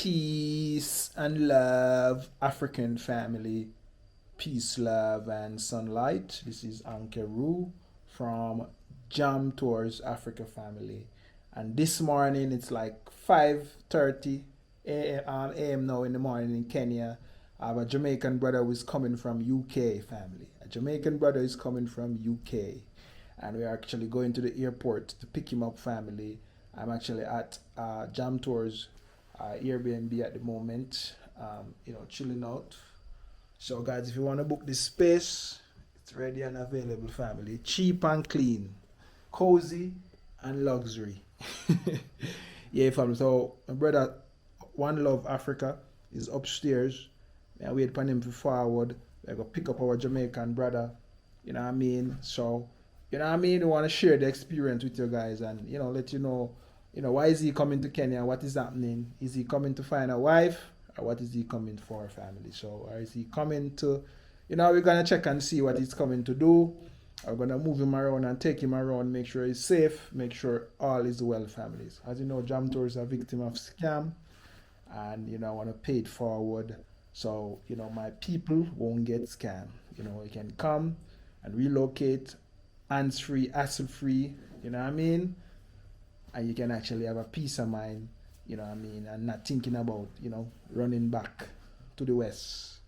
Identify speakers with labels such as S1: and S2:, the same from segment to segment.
S1: Peace and love, African family. Peace, love, and sunlight. This is Ankeru from Jam Tours Africa family. And this morning it's like 5:30 a.m. now in the morning in Kenya. I have a Jamaican brother who is coming from UK family. A Jamaican brother is coming from UK. And we are actually going to the airport to pick him up family. I'm actually at Jam Tours Airbnb at the moment, chilling out. So guys, if you want to book this space, it's ready and available family. Cheap and clean, cozy and luxury. Yeah family, so my brother One Love Africa is upstairs. I wait for him to forward. We're going to pick up our Jamaican brother, you know what I mean? So, you know what I mean? We want to share the experience with you guys and, let you know, why is he coming to Kenya? What is happening? Is he coming to find a wife? Or what is he coming for, family? So, or is he coming to, we're going to check and see what he's coming to do. We're going to move him around and take him around, make sure he's safe, make sure all is well, families. As you know, Jam Tours are a victim of scam. And, I want to pay it forward. So, my people won't get scammed. You can come and relocate, hands-free, hassle-free, you know what I mean? And you can actually have a peace of mind, you know what I mean? And not thinking about, running back to the west.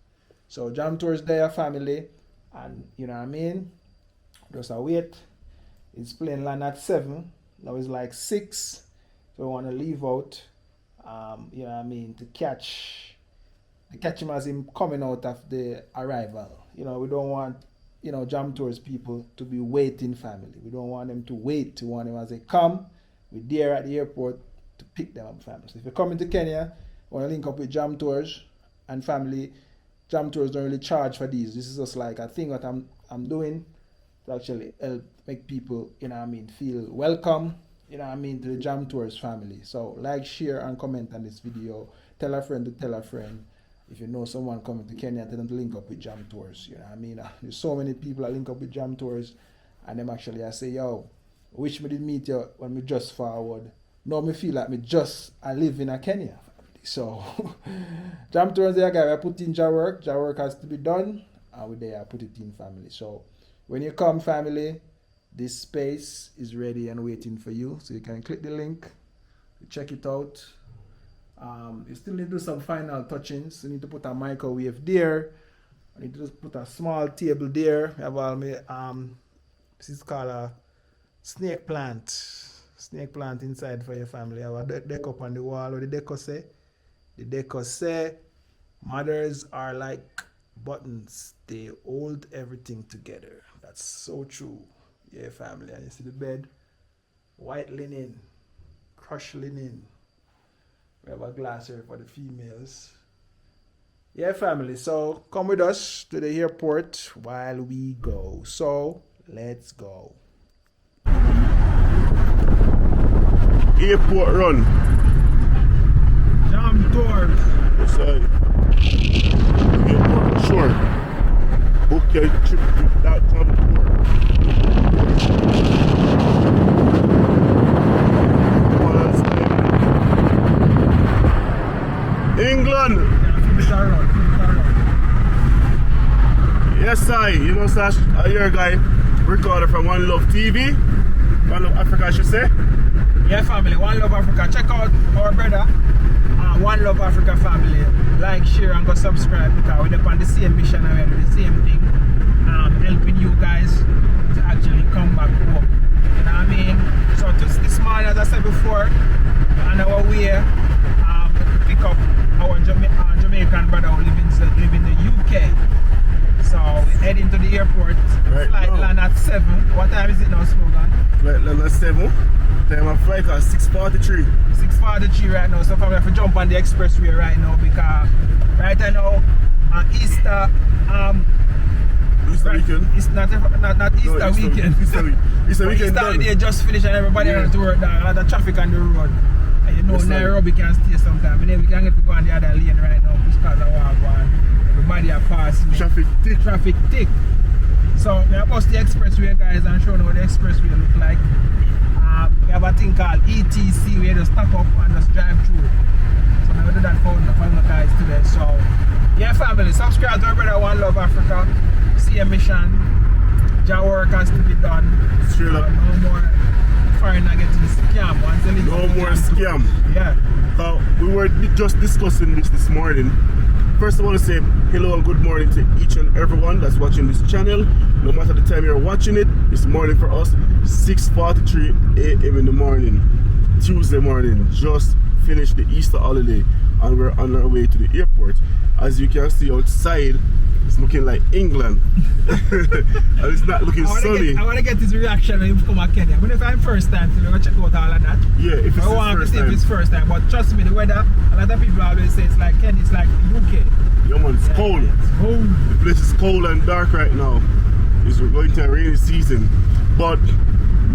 S1: So, Jam Tours there, family. And, you know what I mean? Just a wait. It's plane land at 7. Now it's like 6. So, we want to leave out, you know what I mean, to catch him as him coming out of the arrival. We don't want, Jam Tours people to be waiting family. We don't want them to wait. We want them as they come. We're there at the airport to pick them up family. So if you're coming to Kenya, want to link up with Jam Tours and family, Jam Tours don't really charge for these. This is just like a thing that I'm doing to actually help make people, feel welcome, to the Jam Tours family. So like, share and comment on this video. Tell a friend to tell a friend. If you know someone coming to Kenya, tell them to link up with Jam Tours. There's so many people that link up with Jam Tours, and them actually I say, yo, wish me did meet you when me just forward. Now me feel like I live in a Kenya. So Jam Tours there, guy, I put in your work. Your work has to be done, and we there I put it in family. So when you come family, this space is ready and waiting for you. So you can click the link, check it out. You still need to do some final touchings. You need to put a microwave there. You need to just put a small table there. We have all this is called a snake plant. Snake plant inside for your family. I have a deck up on the wall. What the deco say? The deco say, mothers are like buttons. They hold everything together. That's so true. Yeah, family. And you see the bed? White linen. Crushed linen. We have a glass here for the females. Yeah, family. So come with us to the airport while we go. So let's go.
S2: Airport run.
S1: Jam Tours.
S2: Airport, sure. Book your trip to that Jam Tour. England. Yes, Sash, your guy, recorder from One Love TV. One Love Africa, I should say.
S1: Yeah, family, One Love Africa. Check out our brother, One Love Africa family. Like, share, and go subscribe because we're on the same mission and we're doing the same thing. Helping you guys to actually come back home. You know what I mean? So this morning, as I said before, on our way, to pick up our Jamaican brother who live in the UK. So we're heading to the airport.
S2: Right,
S1: flight land at 7. What time is it now, Slogan?
S2: Flight land at 7. Time of flight at 6:43.
S1: 6:43 right now. So we have to jump on the expressway right now because right now Easter
S2: weekend.
S1: It's not Easter weekend.
S2: Easter weekend.
S1: Easter day just finished and everybody has to work down. A lot of traffic on the road. And Nairobi can stay sometime. And then we can get to go on the other lane right now because of what going. Everybody are passing.
S2: Traffic thick.
S1: So we have bust the expressway, guys, and show you what the expressway look like. We have a thing called ETC where you just stop up and just drive through. So we do that for subscribe to our brother One Love Africa. See a mission. Job work has to be done.
S2: Straight up.
S1: No more foreigner getting scam.
S2: No more scam.
S1: Yeah.
S2: We were just discussing this morning. First, I want to say hello and good morning to each and everyone that's watching this channel. No matter the time you're watching it, it's morning for us. 6:43 a.m. in the morning, Tuesday morning. Just finished the Easter holiday and we're on our way to the airport. As you can see outside, it's looking like England. And it's not looking sunny.
S1: I want to get his reaction when you come to Kenya. But if I'm first time, so we're going to check out all of that.
S2: Yeah, if it's
S1: I want to see if it's first time. But trust me, the weather, a lot of people always say it's like Kenya, it's like the UK.
S2: Yeah, man, it's cold.
S1: It's cold.
S2: The place is cold and dark right now. It's going to a rainy season. But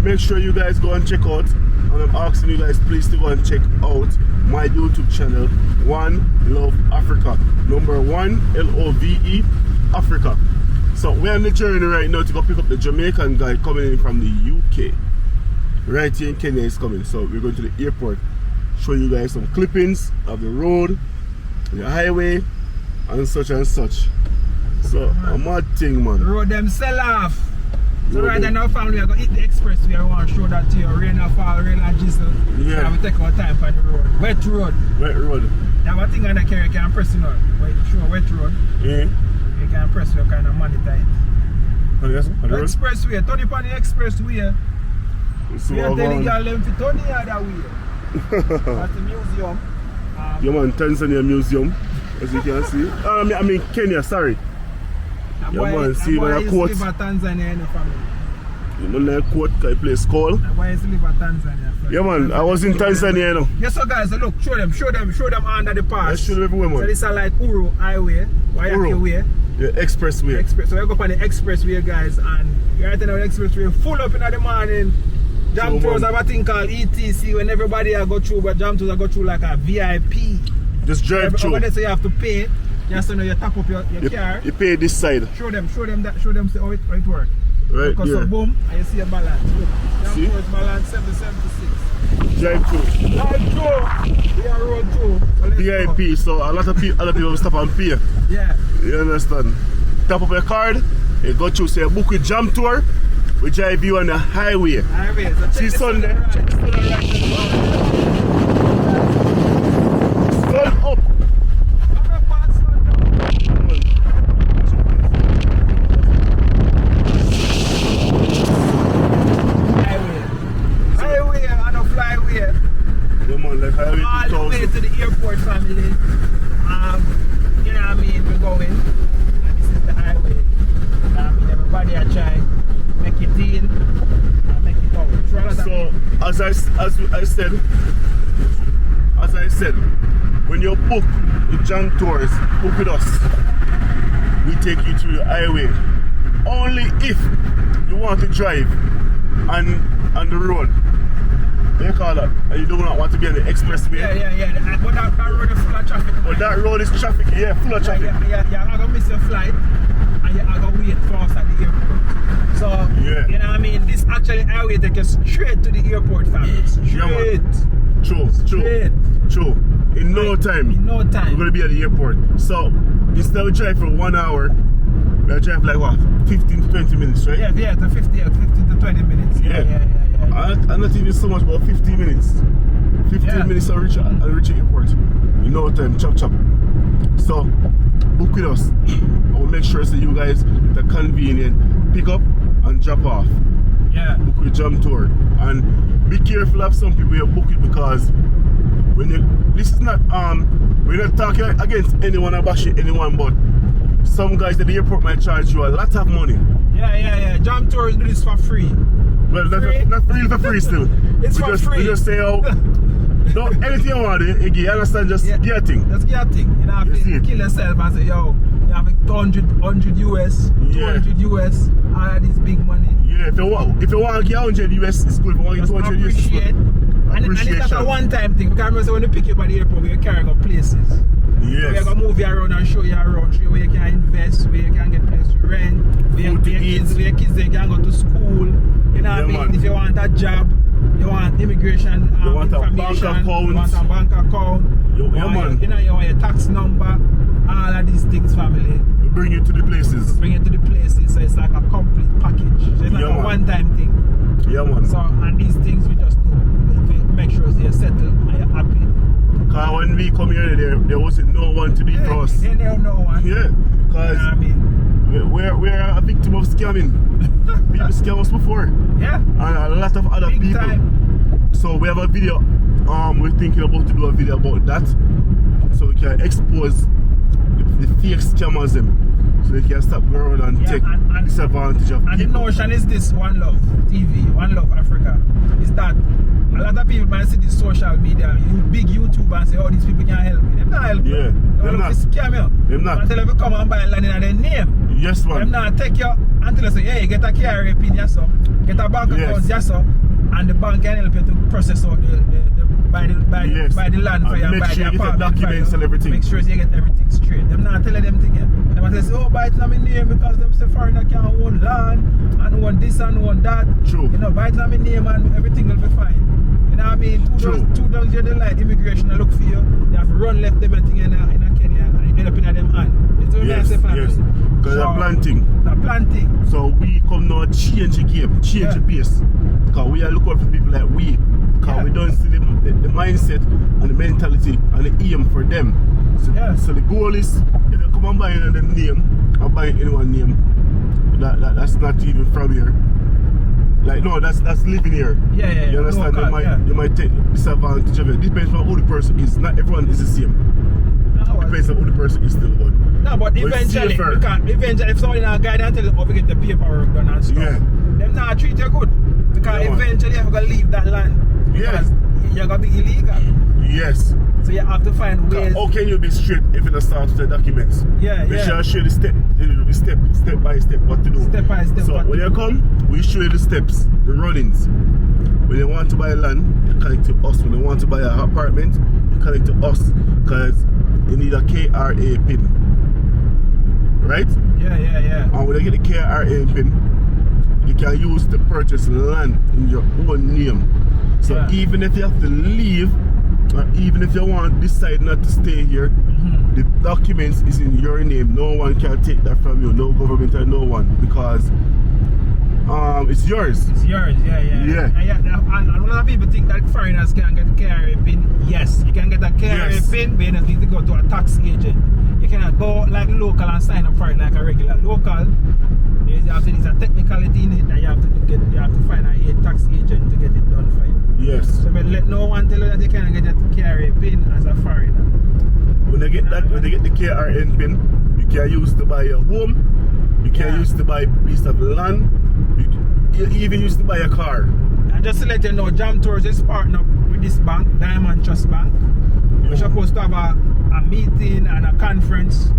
S2: make sure you guys go and check out, and I'm asking you guys please to go and check out my YouTube channel, One Love Africa. Number 1 LOVE Africa. So we're on the journey right now to go pick up the Jamaican guy coming in from the UK. Right here in Kenya is coming. So we're going to the airport. Show you guys some clippings of the road, the highway, and such and such. So a mad thing, man.
S1: Road them sell off. So right now, family, I'm going to hit the expressway. I want to show that to you. Rain or fall, rain or drizzle.
S2: Yeah.
S1: We take our time for the road. Wet road.
S2: Wet road.
S1: Now, one thing on the carry, you can press it on. Show wet road.
S2: Yeah.
S1: You can press your kind of monitor it.
S2: Oh, yes, on the road?
S1: Expressway. Turn it on the expressway.
S2: So
S1: we are telling y'all them to turn the other way. That's the museum.
S2: Yeah, man, Tanzania Museum, as you can see. I mean Kenya, sorry. Yeah, man, see my quote.
S1: Live at Tanzania in the family.
S2: You know that quote, I play school.
S1: Why is live at Tanzania?
S2: Yeah, man, I was in Tanzania, you know.
S1: Yes, so guys, look, show them under the pass.
S2: I show them everywhere, man.
S1: So this is like Uru Highway, Wayaki Way.
S2: The expressway.
S1: So we go on the expressway, guys, and right now the expressway full up in the morning. Jam tours have a thing called ETC when everybody go through, but jam tours go through like a VIP.
S2: Just drive through.
S1: Over there, so you have to pay. Just so you tap up your car.
S2: You pay this side.
S1: Show them how it works.
S2: Right,
S1: because
S2: yeah.
S1: so boom, and you see a balance. Look,
S2: see?
S1: Jam tours balance 776.
S2: Drive through.
S1: Drive through. We are road through. So
S2: VIP,
S1: go.
S2: so a lot of people will stop and pay.
S1: Yeah.
S2: You understand? Tap up your card, you go through, say book with jam tour. We drive you on the highway.
S1: So
S2: see Sunday.
S1: Check the
S2: Sun up.
S1: Highway and a flyway.
S2: Yeah, man, like highway
S1: all the way to the airport, family. You know what I mean? We're going. And this is the highway. Everybody are trying. Make it in and make it out.
S2: So as I said, when you book the Jam Tours, book with us. We take you through the highway. Only if you want to drive on the road. What do you call that? And you do not want to be on the expressway.
S1: Yeah. But that road is full of traffic.
S2: But that road is traffic, yeah, full of traffic.
S1: Yeah. I'm gonna miss your flight and you're gonna wait for us at the airport. So,
S2: yeah.
S1: You know what I mean? This actually highway takes you straight to the airport, family. Straight.
S2: Yeah, True. In no time. We're gonna be at the airport. So instead of drive for 1 hour, we'll drive like what? 15 to 20 minutes, right?
S1: Yeah, to 15 to 20 minutes. Yeah.
S2: I'm not even so much about 15 minutes. 15 minutes I'll reach the airport. In no time, chop. So book with us. I will make sure so you guys get a convenient pick up and drop off.
S1: Yeah.
S2: Book with Jam Tour. And be careful of some people you book it because when this is not we're not talking against anyone or bashing anyone, but some guys at the airport might charge you a lot of money.
S1: Yeah. Jam Tours do this for free.
S2: Well, not really for free still.
S1: It's for free.
S2: We just say, no, anything you want, you understand, just get a thing.
S1: Just get a thing. You know, if you kill yourself and say, yo, you have 100 US, 200 US, all of this big money.
S2: Yeah, if you want to get 100 US, it's good. If you want to get 200 US, it's good.
S1: And it's not a one-time thing. Because remember, when you pick you up at the airport, we're carrying up places.
S2: Yes.
S1: We're going to move you around and show you around, show you where you can invest, where you can get place to rent, where your kids they can go to school. You know what I mean?
S2: Man.
S1: If you want a job, you want immigration
S2: you want
S1: information,
S2: a bank account.
S1: you want a bank account,
S2: you want
S1: your tax number, all of these things, family.
S2: bring you to the places.
S1: Bring it to the places, so it's like a complete package. So it's like a one-time thing.
S2: Yeah, man.
S1: So, and these things we just do, we make sure they're settled and you're happy.
S2: Because when we come here, there wasn't no one to do it for us.
S1: There no one.
S2: Yeah, because
S1: I mean,
S2: we're a victim of scamming. People scam us before.
S1: Yeah.
S2: And a lot of other
S1: Big
S2: people.
S1: Time.
S2: So we have a video. We're thinking about to do a video about that, so we can expose the fake scammers them, so they can stop going and take disadvantage of
S1: and
S2: people.
S1: the notion is this: One Love TV, One Love Africa, is that a lot of people might see this social media, big YouTube, and say, "Oh, these people can't help me." They're not helping.
S2: Yeah,
S1: they're not. Scam you.
S2: They're not.
S1: Until they come and buy land in their name.
S2: Yes, man.
S1: Them not take you until they say, "Hey, get a KRA pin, yes sir. Get a bank account, yes sir," and the bank can help you to process out buy the land for you and buy the apartment for you.
S2: And everything.
S1: Make sure you get everything straight. Them not telling them thing yet. Them say, "Oh, buy it in my name because them say foreigner can own land and own this and own that."
S2: True.
S1: You know, buy it in my name and everything will be fine. You know what I mean? Two days you're the light, immigration will look for you. They have to run left them and thing in Kenya and end up in them hand. It's
S2: Yes, yes. Because they're planting.
S1: They're planting.
S2: So we come now change the game, change the pace. Because we are looking for people like we. Because we don't see the mindset and the mentality and the aim for them. So the goal is, if you come and buy another name or buy anyone's name, that's not even from here. Like, no, that's living here.
S1: Yeah.
S2: You understand?
S1: Local,
S2: you might take disadvantage of it. Depends on who the person is. Not everyone is the same. Depends on who the person is still one.
S1: No, but eventually, if somebody now guide and tell them how to get the paperwork done and stuff, them not treat you good. Because eventually you're going to leave that land. Because you're going to be illegal.
S2: Yes.
S1: So you have to find ways.
S2: How can you be straight if you don't start with the documents?
S1: Yeah.
S2: Make sure you show the step by step what to do.
S1: Step by step.
S2: So when you come, we show you the steps, the runnings. When you want to buy land, you connect to us. When you want to buy an apartment, you connect to us. Because you need a KRA pin. Right?
S1: Yeah.
S2: And when you get the KRA pin, you can use to purchase land in your own name. So even if you have to leave, or even if you want to decide not to stay here, the documents is in your name. No one can take that from you. No government or no one, because it's yours.
S1: It's yours, yeah. And a lot of people think that foreigners can get a KRA pin. Yes, you can get a KRA pin, but you need to go to a tax agent. You cannot go like local and sign up for it like a regular local. There's a technicality in it that you have to find a tax agent to get it done for you.
S2: Yes.
S1: So but let no one tell you that you can get a KRA pin as a foreigner.
S2: When they get the KRA pin, you can use to buy a home, you can use to buy a piece of land, you even use to buy a car.
S1: And just to let you know, Jam Tours is partnered with this bank, Diamond Trust Bank. We're supposed to have a meeting and a conference,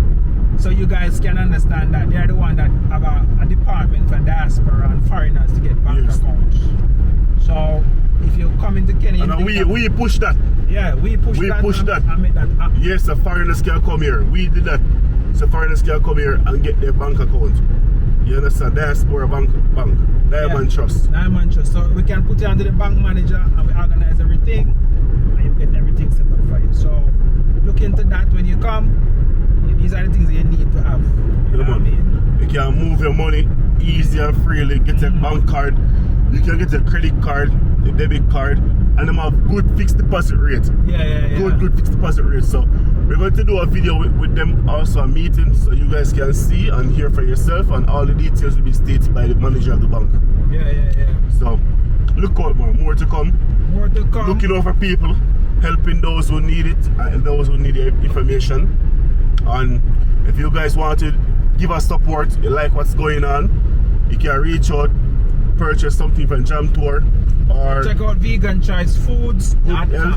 S1: so you guys can understand that they're the one that have a department for diaspora and foreigners to get bank accounts. So if you come into Kenya,
S2: and we push that.
S1: Yeah, we push that. And make that happen.
S2: Yes, the foreigners can come here. We did that. So foreigners can come here and get their bank account. You understand? Diaspora bank, Diamond Trust.
S1: Diamond Trust. So we can put you under the bank manager and we organize everything, and you get everything set up for you. So look into that when you come. These are the things you need to have. You know what I mean?
S2: You can move your money easy and freely. Get a bank card. You can get a credit card, a debit card, and them have good fixed deposit rate. Good fixed deposit rate. So we're going to do a video with them, also a meeting, so you guys can see and hear for yourself, and all the details will be stated by the manager of the bank. So look out, man. More to come. Looking over people, helping those who need it and those who need the information. And if you guys want to give us support, you like what's going on, you can reach out, purchase something from Jam Tour, or
S1: check out Vegan Choice Foods.
S2: Vegan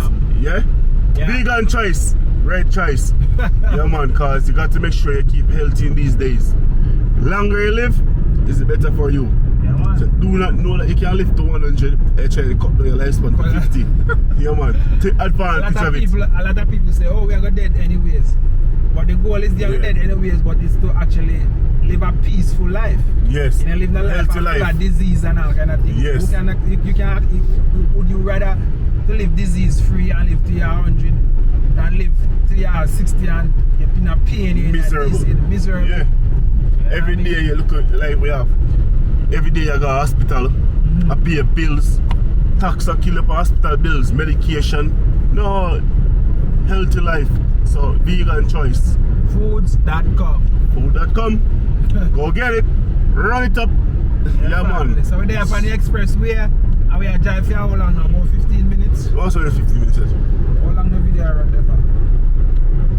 S2: Choice, right choice. Yeah, man, cause you got to make sure you keep healthy in these days. Longer you live, is it better for you. So do not know that you can live to 100 and try to cut down your lifespan to 50. Yeah, man, take advantage of it.
S1: A lot of people say, oh, we are going dead anyways. But the goal is they are dead anyways, but it's to actually live a peaceful life.
S2: Yes.
S1: You know, live a
S2: healthy life.
S1: Got disease and all kind of things.
S2: Yes.
S1: Would you rather to live disease free and live to your 100 than live to your 60 and you're in a pain,
S2: miserable.
S1: Miserable.
S2: Yeah. Every day you look at, like we have, every day you go to hospital, I pay bills, tax a kill up hospital bills, medication, no healthy life. So vegan choice.
S1: Foods.com.
S2: Food.com. Go get it. Run it up. Yeah, man.
S1: So we're there on the Expressway and we are driving for how long now? About 15 minutes?
S2: Also 15 minutes.
S1: How long the video around there for?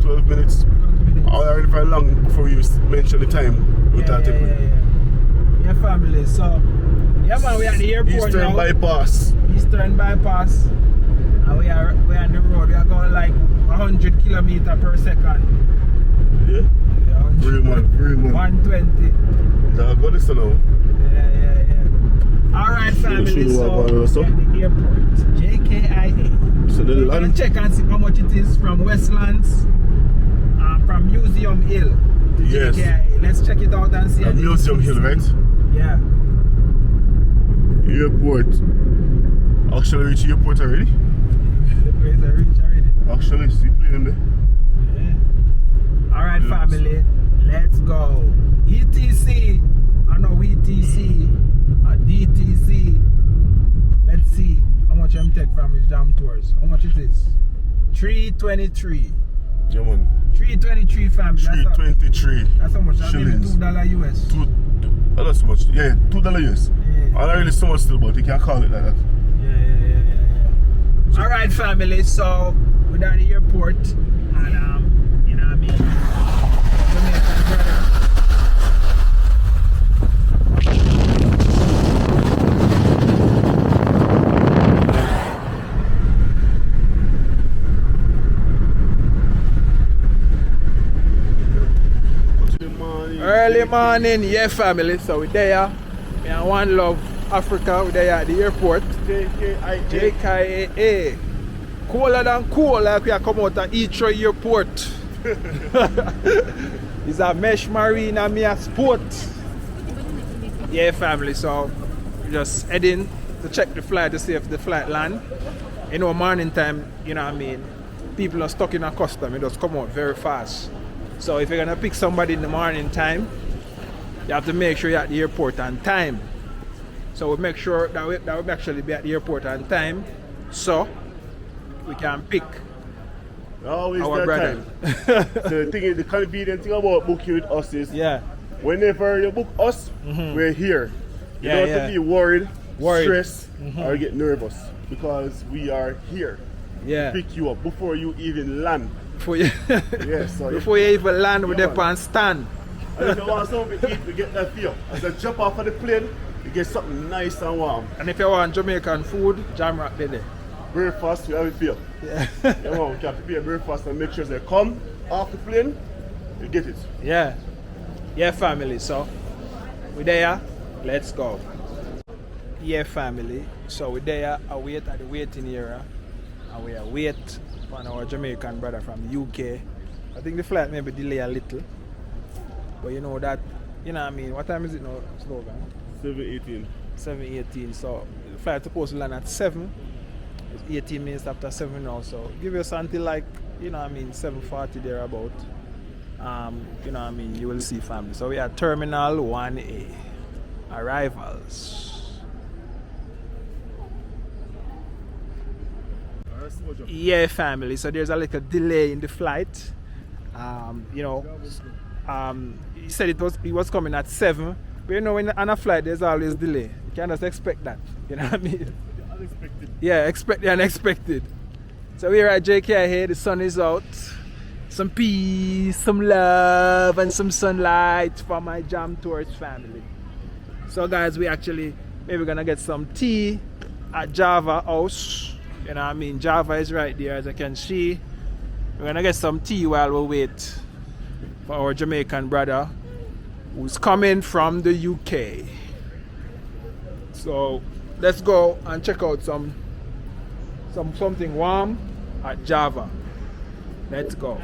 S2: 12 minutes.
S1: 12 minutes.
S2: I already very long before you mention the time.
S1: Yeah, family. So, yeah, man, we're at the airport
S2: Eastern
S1: now.
S2: bypass.
S1: Eastern bypass. And we're on the road. We are going like 100 kilometers per second.
S2: Yeah? Very man.
S1: 120.
S2: Dog, what is it now?
S1: Yeah. Alright, family. So, we're at the airport. JKIA.
S2: So the
S1: We're going to check and see how much it is from Westlands, from Museum Hill to
S2: Yes.
S1: JKIA. Let's check it out and see.
S2: Museum Hill, right?
S1: Yeah.
S2: Airport. Actually reach the airport already?
S1: Where's the reach already?
S2: Actually, see plane there.
S1: Yeah. Alright, family. Let's go. ETC. I know ETC. DTC. Let's see how much I'm take from his jam tours. How much it is? 323.
S2: Yeah, man.
S1: 323, family.
S2: 323.
S1: That's how much. That's
S2: shillings.
S1: $2 US.
S2: That's so much. Yeah, $2 US.
S1: Yeah.
S2: I don't really so much still, but you can't call it like that.
S1: Yeah. Alright, family. So we're down at the airport, and you know what I mean. Jamaican brother. Early morning, yeah, family. So we're there. We are One Love Africa. We're there at the airport. JKIA. Cooler than cool, like we are come out of Heathrow Airport. It's a mesh marine and me a sport. Yeah, family. So we're just heading to check the flight to see if the flight land. You know, morning time, you know what I mean. People are stuck in a custom. It just come out very fast. So if you're gonna pick somebody in the morning time, you have to make sure you're at the airport on time. So we make sure that we actually be at the airport on time, so we can pick
S2: Always
S1: our
S2: that
S1: brother.
S2: time. So the thing is, the convenient thing about booking with us is,
S1: Yeah.
S2: whenever you book us, we're here. You don't have to be worried, stressed, or get nervous, because we are here
S1: Yeah.
S2: to pick you up before you even land.
S1: Before you,
S2: So
S1: before you even land with the pan stand.
S2: And if you want something to eat, you get that feel. As you jump off of the plane, you get something nice and warm.
S1: And if you want Jamaican food, jam rock there.
S2: Breakfast, we have it feel.
S1: Yeah.
S2: You know, we can prepare breakfast and make sure they come off the plane, you get it.
S1: Yeah. Yeah, family. So we're there. Let's go. Yeah, family. So we're there. I wait at the waiting area, and we are wait on our Jamaican brother from the UK. I think the flight may be delayed a little, but you know that, you know what I mean. What time is it now, Slogan?
S2: 7:18.
S1: 7:18. So the flight supposed to land at 7. It's 18 minutes after 7 now. So give us until like, you know what I mean, 7:40 there about. You know what I mean, you will see, family. So we are Terminal 1A. Arrivals. Yeah, family. So there's a little delay in the flight. You know, he said he was coming at 7. But you know, when on a flight, there's always delay. You can't just expect that. You know what I mean?
S2: Unexpected.
S1: Yeah, expect the unexpected. So we're at JK here. The sun is out. Some peace, some love, and some sunlight for my Jam Tours family. So guys, maybe gonna get some tea at Java House. You know what I mean? Java is right there, as I can see. We're gonna get some tea while we wait for our Jamaican brother who's coming from the UK. So let's go and check out something warm at Java. Let's go.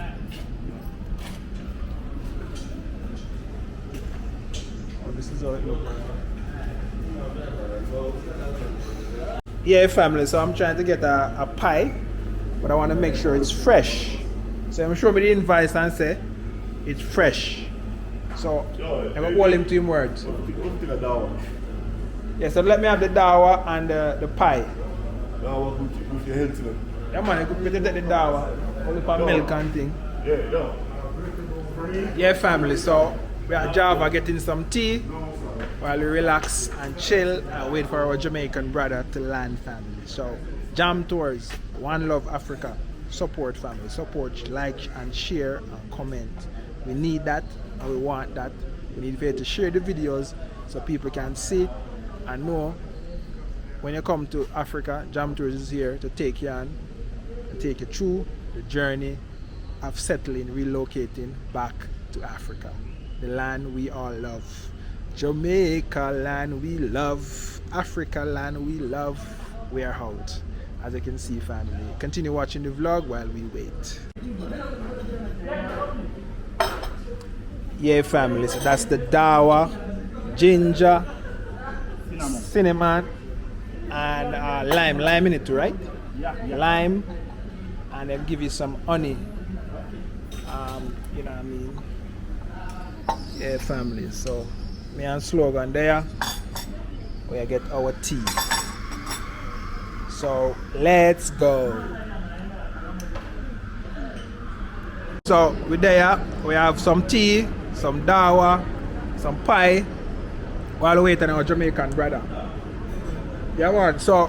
S1: Oh, this is how it looks. Yeah, family, so I'm trying to get a pie, but I want to make sure it's fresh. So I'm show me the invoice and say it's fresh. So I'm gonna hold him to him words.
S2: Take a dawa.
S1: Yeah, so let me have the dawa and the pie.
S2: Dawa with your health.
S1: Yeah man, you could take the dawa, only for milk and thing.
S2: Yeah.
S1: Yeah family, so we are Java getting some tea while we relax and chill and wait for our Jamaican brother to land family. So jam tours, one love Africa, support family, support, like and share and comment. We need that and we want that. We need for you to share the videos so people can see and know when you come to Africa, Jam Tours is here to take you on and take you through the journey of settling, relocating back to Africa. The land we all love. Jamaica land we love. Africa land we love. We are out. As you can see family. Continue watching the vlog while we wait. Yeah family, so that's the dawa, ginger, cinnamon and lime in it too, right?
S2: Yeah.
S1: Lime, and then give you some honey. You know what I mean? Yeah family, so me and slogan there, we get our tea. So let's go. So we're there, we have some tea, some dawa, some pie, while waiting on our Jamaican brother. Yeah man, so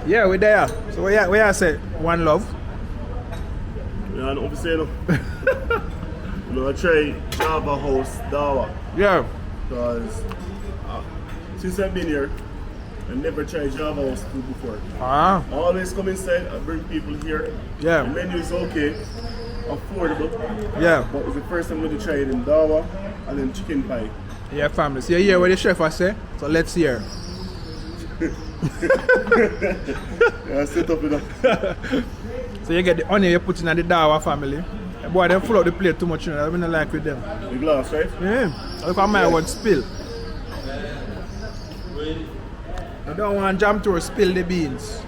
S1: yeah, we're there. So we are say one love.
S2: Yeah, and obviously, you know, I try Java House Dawa.
S1: Yeah.
S2: Because since I've been here, I never tried Java House food before.
S1: Ah.
S2: I always come inside, I bring people here.
S1: Yeah.
S2: The menu is okay, affordable.
S1: Yeah.
S2: But it's the first time I'm going to try it in Dawa and then chicken pie.
S1: Yeah family, so you hear what the chef has say? So let's hear.
S2: Yeah, set up enough.
S1: So you get the onion you put in the dawa family. Boy, they full up the plate too much, you know. I don't like with them.
S2: The glass, right?
S1: Yeah. Look at my one spill. I don't want Jam Tour spill the beans.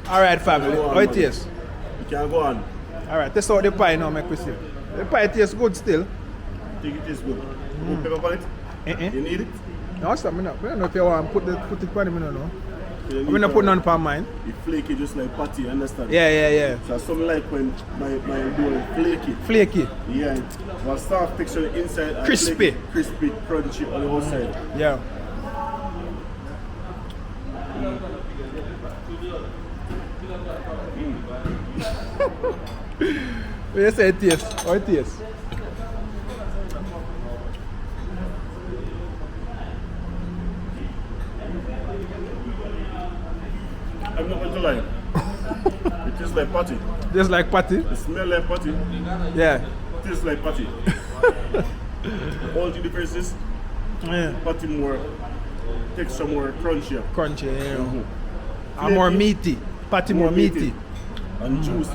S1: Alright family, how it tastes?
S2: You can go on.
S1: Alright, test out the pie now, make we see. The pie tastes good still.
S2: I think it is good. Put pepper on it? You need it?
S1: No, stop me now. I don't know if you want to put it on me now. I'm not putting on pan mine.
S2: It's flaky just like patty, understand?
S1: Yeah.
S2: So something like when my dough flaky.
S1: Flaky.
S2: Yeah, one soft texture on the inside and
S1: Crispy.
S2: flaky, crispy, crunchy on the outside.
S1: Yeah. What do you say it tastes? How it tastes?
S2: I'm not going to lie. It tastes like patty.
S1: Just like patty?
S2: It smells like patty.
S1: Yeah.
S2: It tastes like patty. All the differences,
S1: Yeah.
S2: patty more, texture more crunchier.
S1: Crunchy, yeah.
S2: Mm-hmm.
S1: And more meaty. Patty more meaty.
S2: And juice.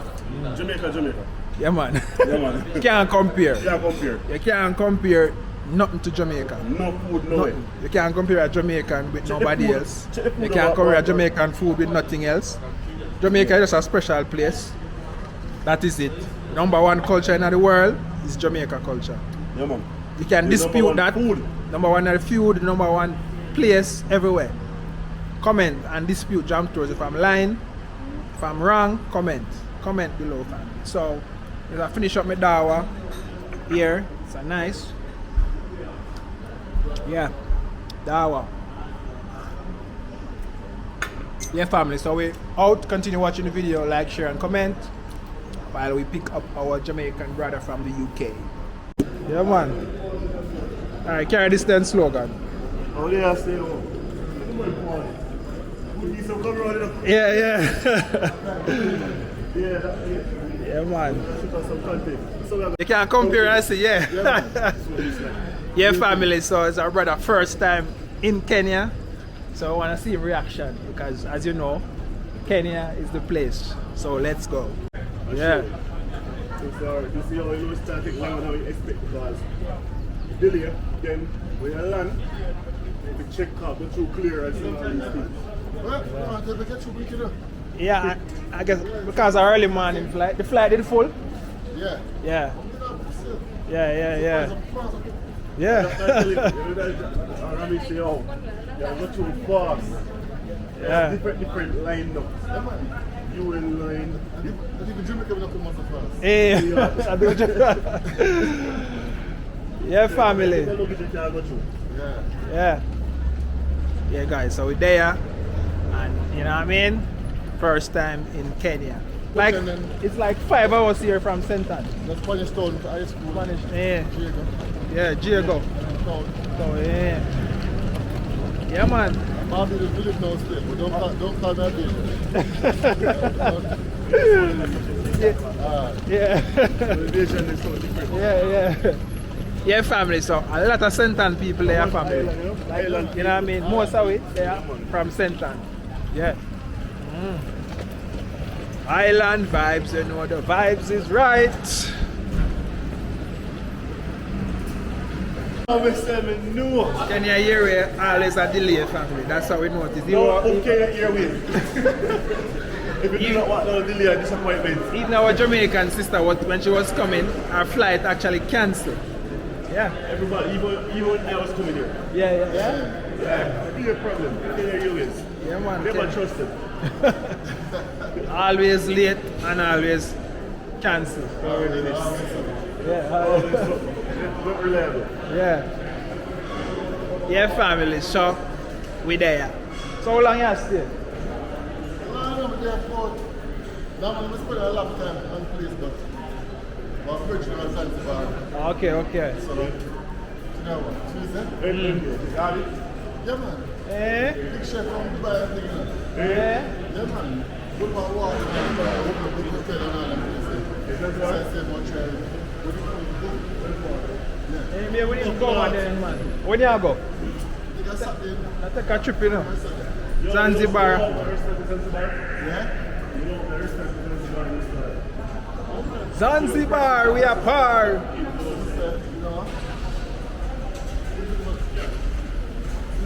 S2: Jamaica.
S1: Yeah man.
S2: Yeah, man.
S1: You can't compare.
S2: Yeah, compare.
S1: You can't compare nothing to Jamaica.
S2: No food, no way.
S1: Nothing. You can't compare a Jamaican with
S2: Check the
S1: nobody
S2: food.
S1: else.
S2: Check the food
S1: You can't
S2: about-
S1: compare a Jamaican food with nothing else. Jamaica is just a special place. That is it. Number one culture in the world is Jamaica culture.
S2: Yeah, man.
S1: You can
S2: The
S1: dispute
S2: number one
S1: that.
S2: food.
S1: Number one in the food, number one place everywhere. Comment and dispute Jam Tours. If I'm lying, if I'm wrong, comment. Comment below, family. So, as I finish up my dawa here, it's a nice. Yeah, dawa. Yeah, family. So we out. Continue watching the video, like, share, and comment while we pick up our Jamaican brother from the UK. Yeah, man. All right, carry this then slogan.
S2: Oh, yeah, stay home.
S1: Yeah.
S2: Yeah,
S1: Yeah, man.
S2: some content. So
S1: You can compare and say, yeah.
S2: yeah.
S1: Yeah, family. So it's our brother first time in Kenya. So I want to see his reaction because, as you know, Kenya is the place. So let's go. Yeah.
S2: So this is how you start taking longer than we expect because delay, then when you land, we check out the true clear and all these things.
S1: Yeah, I guess because our early morning flight, the flight is full.
S3: Yeah.
S1: Yeah. Yeah. Yeah.
S2: Let me see how. Yeah, go too fast.
S1: Yeah.
S2: Different line up. You will line.
S3: I think the Jamaican will not come out so fast.
S1: Hey. Yeah, family.
S3: Yeah.
S1: Yeah, guys, so we're there, and you know what I mean? First time in Kenya. Like, it's like 5 hours here from Senton.
S3: That's Spanish town to high school.
S1: Spanish, yeah.
S3: Diego.
S1: Yeah, Diego.
S3: And town.
S1: So, yeah. Yeah, man.
S3: Bobby the village now still, but don't call that
S1: Yeah. Yeah, family. So a lot of Senton people there, family. Like, you know what I mean? Most of it they are from Senton. Yeah. Island vibes, you know the vibes is right. Kenya area always a delay, family. That's how we notice.
S2: If you do not want no delay or disappointment.
S1: Even our Jamaican sister, when she was coming, her flight actually cancelled. Yeah.
S2: Everybody, even when I was coming here.
S1: Yeah.
S2: Big problem.
S1: Yeah, man.
S2: Never trusted.
S1: Always late and always cancel.
S2: Not reliable.
S1: Yeah, family. So we there. So how long you stay?
S3: I'm there for. Now I'm spend a lot of time on place, but my bridge now is Zanzibar.
S1: Okay.
S3: So, you know what? Tuesday?
S2: Garvey?
S3: Yeah, man.
S1: Eh?
S3: Big chef from Dubai and things like that.
S1: Yeah.
S3: Yeah, man. Good for water and open a big hotel and all that places. So I say much.
S1: Hey, me, when you go on there, man? When you go?
S3: I Saturday.
S1: I take a trip, you know. Zanzibar.
S3: Yeah?
S1: Zanzibar, we are par.
S3: You know?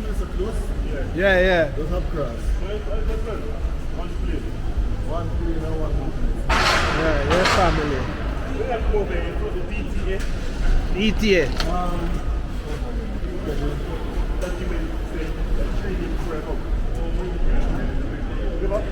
S3: It's a close.
S1: Yeah.
S3: Those have cross. One plane and one movement.
S1: Yeah, family.
S2: We have to go there for the DTA.
S1: ETA.
S2: Document training forever. Give up.